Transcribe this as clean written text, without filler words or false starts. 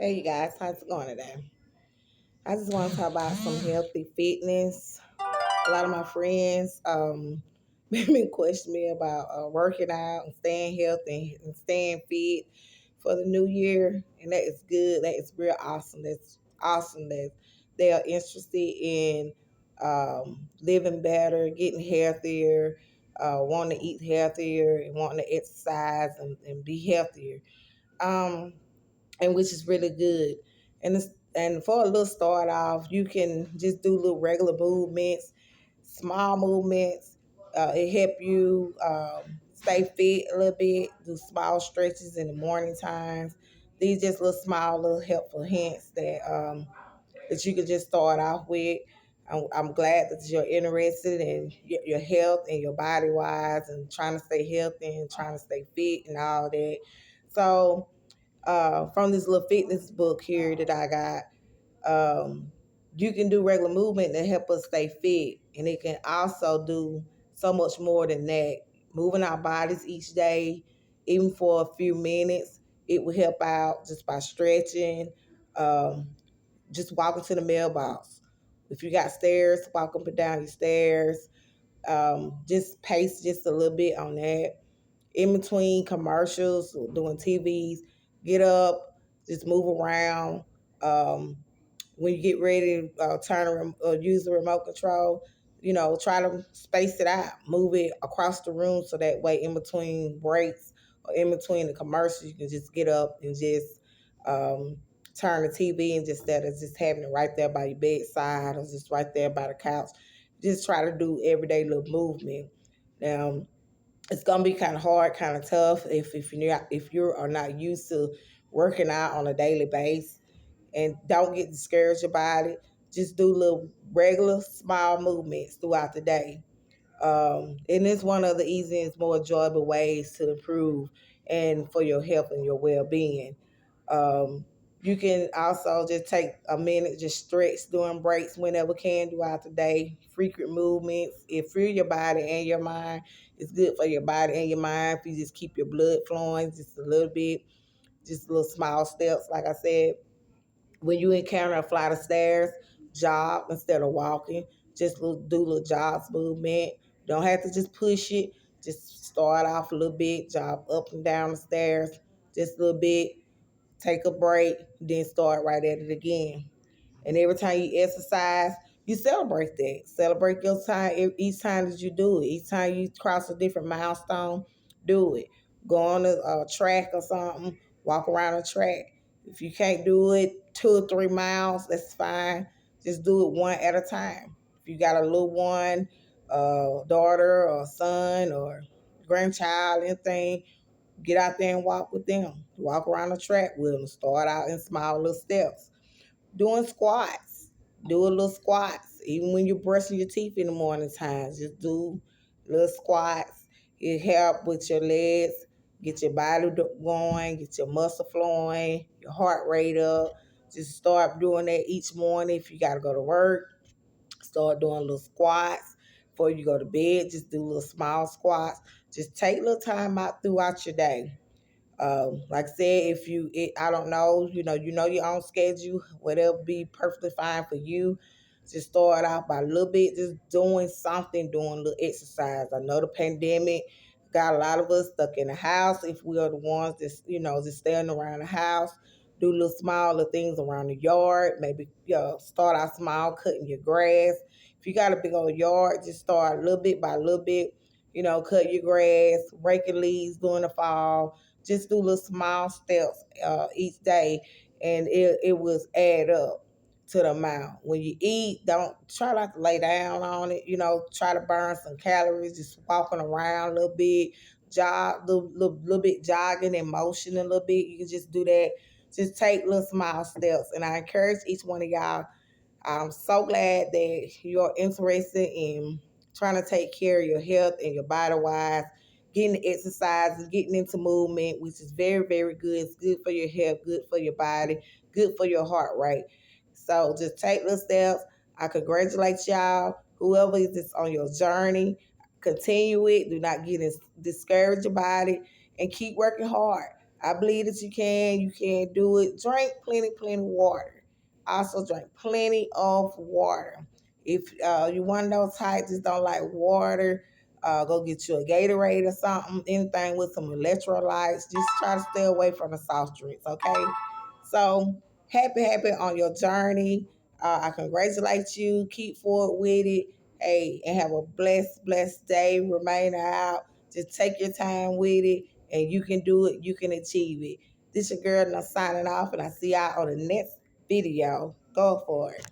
Hey you guys, how's it going today? I just want to talk about some healthy fitness. A lot of my friends been questioning me about working out and staying healthy and staying fit for the new year, and that is good. That is real awesome. That's awesome that they are interested in living better, getting healthier, wanting to eat healthier, and wanting to exercise and be healthier. Um, and which is really good. And for a little start off, you can just do little regular movements, small movements. It help you stay fit a little bit. Do small stretches in the morning times. These just little small, little helpful hints that you could just start off with. I'm glad that you're interested in your health and your body wise, and trying to stay healthy and trying to stay fit and all that. So from this little fitness book here that I got, you can do regular movement to help us stay fit, and it can also do so much more than that. Moving our bodies each day, even for a few minutes, it will help out just by stretching, um, just walking to the mailbox. If you got stairs, walk up and down your stairs. Just pace just a little bit on that in between commercials, doing TVs, get up, just move around. Um, when you get ready to use the remote control, try to space it out, move it across the room so that way in between breaks or in between the commercials, you can just get up and just um, turn the TV and just instead of just having it right there by your bedside or just right there by the couch, just try to do everyday little movement. Now, it's gonna be kind of hard, kind of tough if you are not used to working out on a daily basis, and don't get discouraged about it. Just do little regular small movements throughout the day. And it's one of the easiest, more enjoyable ways to improve and for your health and your well-being. Um, you can also just take a minute, just stretch during breaks whenever can throughout the day. Frequent movements, it free your body and your mind. It's good for your body and your mind if you just keep your blood flowing just a little bit, just little small steps, like I said. When you encounter a flight of stairs, jog instead of walking. Just do little jogs movement. Don't have to just push it. Just start off a little bit, jog up and down the stairs, just a little bit. Take a break, then start right at it again. And every time you exercise, you celebrate that. Celebrate your time each time that you do it. Each time you cross a different milestone, do it. Go on a track or something, walk around a track. If you can't do it 2 or 3 miles, that's fine. Just do it one at a time. If you got a little one, daughter or son or grandchild, anything, get out there and walk with them. Walk around the track with them. Start out in small little steps. Doing squats. Do a little squats. Even when you're brushing your teeth in the morning times, just do little squats. It help with your legs, get your body going, get your muscle flowing, your heart rate up. Just start doing that each morning. If you got to go to work, start doing little squats. Before you go to bed, just do little small squats. Just take a little time out throughout your day. Like I said, I don't know, you know your own schedule, whatever be perfectly fine for you. Just start out by a little bit, just doing something, doing a little exercise. I know the pandemic got a lot of us stuck in the house. If we are the ones that's, just staying around the house, do little small little things around the yard. Maybe start out small, cutting your grass. If you got a big old yard, just start a little bit by a little bit. Cut your grass, raking leaves during the fall. Just do little small steps each day, and it will add up to the amount. When you eat, don't try not to lay down on it. Try to burn some calories, just walking around a little bit, jog, little bit jogging in motion a little bit. You can just do that. Just take little small steps, and I encourage each one of y'all. I'm so glad that you're interested in trying to take care of your health and your body wise, getting the exercise and getting into movement, which is very, very good. It's good for your health, good for your body, good for your heart rate. So just take little steps. I congratulate y'all. Whoever is just on your journey, continue it. Do not get discouraged about it and keep working hard. I believe that you can. You can do it. Drink plenty of water. Also drink plenty of water. If you one of those types just don't like water, go get you a Gatorade or something. Anything with some electrolytes. Just try to stay away from the soft drinks. Okay. So happy on your journey. I congratulate you. Keep forward with it. Hey, and have a blessed day. Remain out. Just take your time with it, and you can do it. You can achieve it. This your girl, and I'm signing off, and I see y'all on the next video. Go for it.